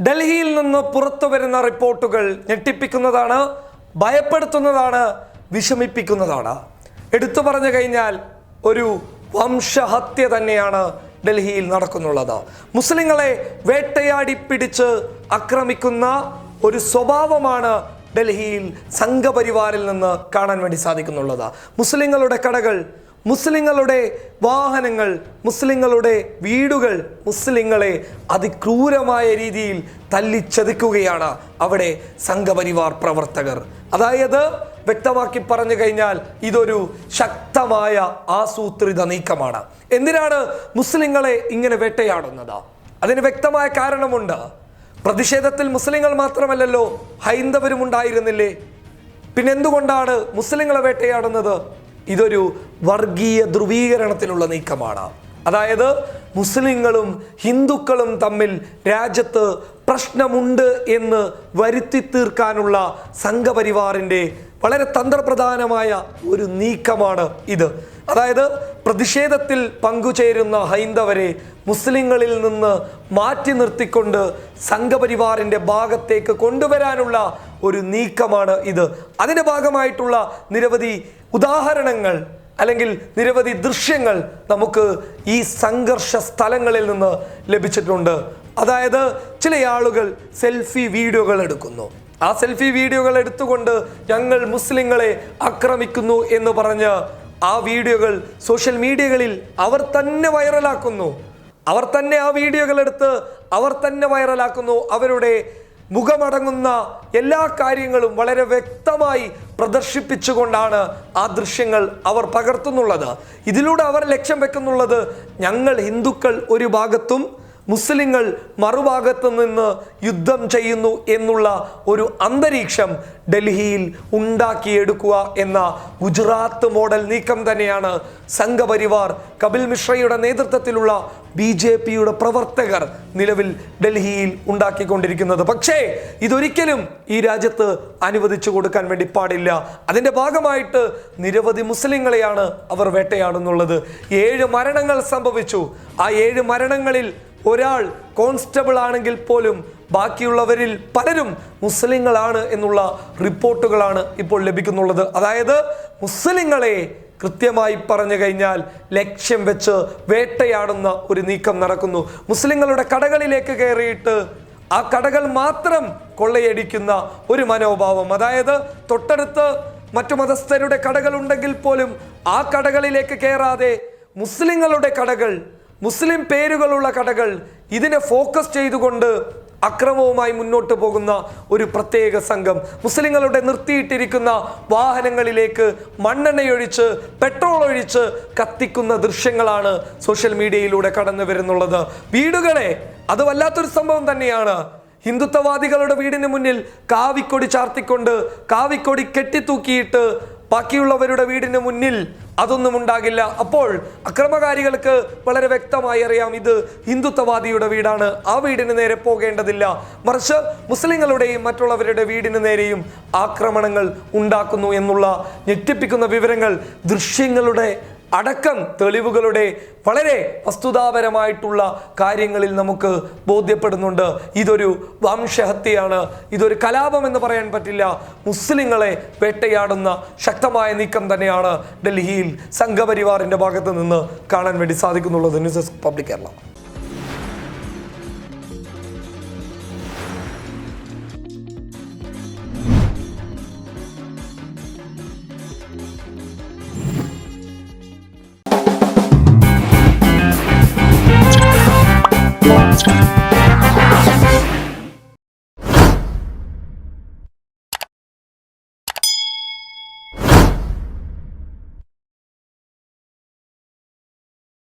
ഡൽഹിയിൽ നിന്ന് പുറത്തു വരുന്ന റിപ്പോർട്ടുകൾ ഞെട്ടിപ്പിക്കുന്നതാണ്, ഭയപ്പെടുത്തുന്നതാണ്, വിഷമിപ്പിക്കുന്നതാണ്. എടുത്തു പറഞ്ഞു കഴിഞ്ഞാൽ ഒരു വംശഹത്യ തന്നെയാണ് ഡൽഹിയിൽ നടക്കുന്നുള്ളത്. മുസ്ലിങ്ങളെ വേട്ടയാടി പിടിച്ച് ആക്രമിക്കുന്ന ഒരു സ്വഭാവമാണ് ഡൽഹിയിൽ സംഘപരിവാറിൽ നിന്ന് കാണാൻ വേണ്ടി സാധിക്കുന്നുള്ളത്. മുസ്ലിങ്ങളുടെ കടകൾ, മുസ്ലിങ്ങളുടെ വാഹനങ്ങൾ, മുസ്ലിങ്ങളുടെ വീടുകൾ, മുസ്ലിങ്ങളെ അതിക്രൂരമായ രീതിയിൽ തല്ലിച്ചതയ്ക്കുകയാണ് അവിടെ സംഘപരിവാർ പ്രവർത്തകർ. അതായത് വ്യക്തമാക്കി പറഞ്ഞു കഴിഞ്ഞാൽ ഇതൊരു ശക്തമായ ആസൂത്രിത നീക്കമാണ്. എന്തിനാണ് മുസ്ലിങ്ങളെ ഇങ്ങനെ വേട്ടയാടുന്നത്? അതിന് വ്യക്തമായ കാരണമുണ്ട്. പ്രതിഷേധത്തിൽ മുസ്ലിങ്ങൾ മാത്രമല്ലല്ലോ, ഹൈന്ദവരും ഉണ്ടായിരുന്നില്ലേ? പിന്നെന്തുകൊണ്ടാണ് മുസ്ലിങ്ങളെ വേട്ടയാടുന്നത്? ഇതൊരു വർഗീയ ധ്രുവീകരണത്തിനുള്ള നീക്കമാണ്. അതായത് മുസ്ലിങ്ങളും ഹിന്ദുക്കളും തമ്മിൽ രാജ്യത്ത് പ്രശ്നമുണ്ട് എന്ന് വരുത്തി തീർക്കാനുള്ള സംഘപരിവാറിൻ്റെ വളരെ തന്ത്രപ്രധാനമായ ഒരു നീക്കമാണ് ഇത്. അതായത് പ്രതിഷേധത്തിൽ പങ്കുചേരുന്ന ഹൈന്ദവരെ മുസ്ലിങ്ങളിൽ നിന്ന് മാറ്റി നിർത്തിക്കൊണ്ട് സംഘപരിവാറിൻ്റെ ഭാഗത്തേക്ക് കൊണ്ടുവരാനുള്ള ഒരു നീക്കമാണ് ഇത്. അതിൻ്റെ ഭാഗമായിട്ടുള്ള നിരവധി ഉദാഹരണങ്ങൾ അല്ലെങ്കിൽ നിരവധി ദൃശ്യങ്ങൾ നമുക്ക് ഈ സംഘർഷ സ്ഥലങ്ങളിൽ നിന്ന് ലഭിച്ചിട്ടുണ്ട്. അതായത് ചില ആളുകൾ സെൽഫി വീഡിയോകൾ എടുക്കുന്നു. ആ സെൽഫി വീഡിയോകൾ എടുത്തുകൊണ്ട് ഞങ്ങൾ മുസ്ലിങ്ങളെ ആക്രമിക്കുന്നു എന്ന് പറഞ്ഞ് ആ വീഡിയോകൾ സോഷ്യൽ മീഡിയകളിൽ അവർ തന്നെ വൈറലാക്കുന്നു. അവർ തന്നെ ആ വീഡിയോകൾ എടുത്ത് അവർ തന്നെ വൈറലാക്കുന്നു. അവരുടെ മുഖമടങ്ങുന്ന എല്ലാ കാര്യങ്ങളും വളരെ വ്യക്തമായി പ്രദർശിപ്പിച്ചുകൊണ്ടാണ് ആ ദൃശ്യങ്ങൾ അവർ പകർത്തുന്നുള്ളത്. ഇതിലൂടെ അവർ ലക്ഷ്യം വെക്കുന്നുള്ളത് ഞങ്ങൾ ഹിന്ദുക്കൾ ഒരു ഭാഗത്തും മുസ്ലിങ്ങൾ മറുഭാഗത്തു നിന്ന് യുദ്ധം ചെയ്യുന്നു എന്നുള്ള ഒരു അന്തരീക്ഷം ഡൽഹിയിൽ ഉണ്ടാക്കിയെടുക്കുക എന്ന ഗുജറാത്ത് മോഡൽ നീക്കം തന്നെയാണ് സംഘപരിവാർ കപിൽ മിശ്രയുടെ നേതൃത്വത്തിലുള്ള BJPയുടെ പ്രവർത്തകർ നിലവിൽ ഡൽഹിയിൽ ഉണ്ടാക്കിക്കൊണ്ടിരിക്കുന്നത്. പക്ഷേ ഇതൊരിക്കലും ഈ രാജ്യത്ത് അനുവദിച്ചു കൊടുക്കാൻ വേണ്ടി പാടില്ല. അതിൻ്റെ ഭാഗമായിട്ട് നിരവധി മുസ്ലിങ്ങളെയാണ് അവർ വേട്ടയാടുന്നുള്ളത്. 7 മരണങ്ങൾ സംഭവിച്ചു. ആ 7 മരണങ്ങളിൽ ഒരാൾ കോൺസ്റ്റബിൾ ആണെങ്കിൽ പോലും ബാക്കിയുള്ളവരിൽ പലരും മുസ്ലിങ്ങളാണ് എന്നുള്ള റിപ്പോർട്ടുകളാണ് ഇപ്പോൾ ലഭിക്കുന്നുള്ളത്. അതായത് മുസ്ലിങ്ങളെ കൃത്യമായി പറഞ്ഞു കഴിഞ്ഞാൽ ലക്ഷ്യം വെച്ച് വേട്ടയാടുന്ന ഒരു നീക്കം നടക്കുന്നു. മുസ്ലിങ്ങളുടെ കടകളിലേക്ക് കയറിയിട്ട് ആ കടകൾ മാത്രം കൊള്ളയടിക്കുന്ന ഒരു മനോഭാവം. അതായത് തൊട്ടടുത്ത് മറ്റു മതസ്ഥരുടെ കടകൾ ഉണ്ടെങ്കിൽ പോലും ആ കടകളിലേക്ക് കയറാതെ മുസ്ലിങ്ങളുടെ കടകൾ, മുസ്ലിം പേരുകളുള്ള കടകൾ, ഇതിനെ ഫോക്കസ് ചെയ്തുകൊണ്ട് അക്രമവുമായി മുന്നോട്ട് പോകുന്ന ഒരു പ്രത്യേക സംഘം. മുസ്ലിങ്ങളുടെ നിർത്തിയിട്ടിരിക്കുന്ന വാഹനങ്ങളിലേക്ക് മണ്ണെണ്ണയൊഴിച്ച് പെട്രോൾ ഒഴിച്ച് കത്തിക്കുന്ന ദൃശ്യങ്ങളാണ് സോഷ്യൽ മീഡിയയിലൂടെ കടന്നു വരുന്നുള്ളത്. വീടുകളെ, അത് വല്ലാത്തൊരു സംഭവം തന്നെയാണ്. ഹിന്ദുത്വവാദികളുടെ വീടിന് മുന്നിൽ കാവിക്കൊടി ചാർത്തിക്കൊണ്ട് കാവിക്കൊടി കെട്ടിത്തൂക്കിയിട്ട് ബാക്കിയുള്ളവരുടെ വീടിന് മുന്നിൽ അതൊന്നും ഉണ്ടാകില്ല. അപ്പോൾ അക്രമകാരികൾക്ക് വളരെ വ്യക്തമായി അറിയാം ഇത് ഹിന്ദുത്വവാദിയുടെ വീടാണ്, ആ വീടിന് നേരെ പോകേണ്ടതില്ല. മറിച്ച് മുസ്ലിങ്ങളുടെയും മറ്റുള്ളവരുടെ വീടിന് നേരെയും ആക്രമണങ്ങൾ ഉണ്ടാക്കുന്നു എന്നുള്ള ഞെട്ടിപ്പിക്കുന്ന വിവരങ്ങൾ, ദൃശ്യങ്ങളുടെ അടക്കം തെളിവുകളുടെ വളരെ വസ്തുതാപരമായിട്ടുള്ള കാര്യങ്ങളിൽ നമുക്ക് ബോധ്യപ്പെടുന്നുണ്ട്. ഇതൊരു വംശഹത്യയാണ്, ഇതൊരു കലാപം എന്ന് പറയാൻ പറ്റില്ല. മുസ്ലിങ്ങളെ വേട്ടയാടുന്ന ശക്തമായ നീക്കം തന്നെയാണ് ഡൽഹിയിൽ സംഘപരിവാറിന്റെ ഭാഗത്ത് നിന്ന് കാണാൻ വേണ്ടി സാധിക്കുന്നുള്ളത്. News desk public Kerala. Time.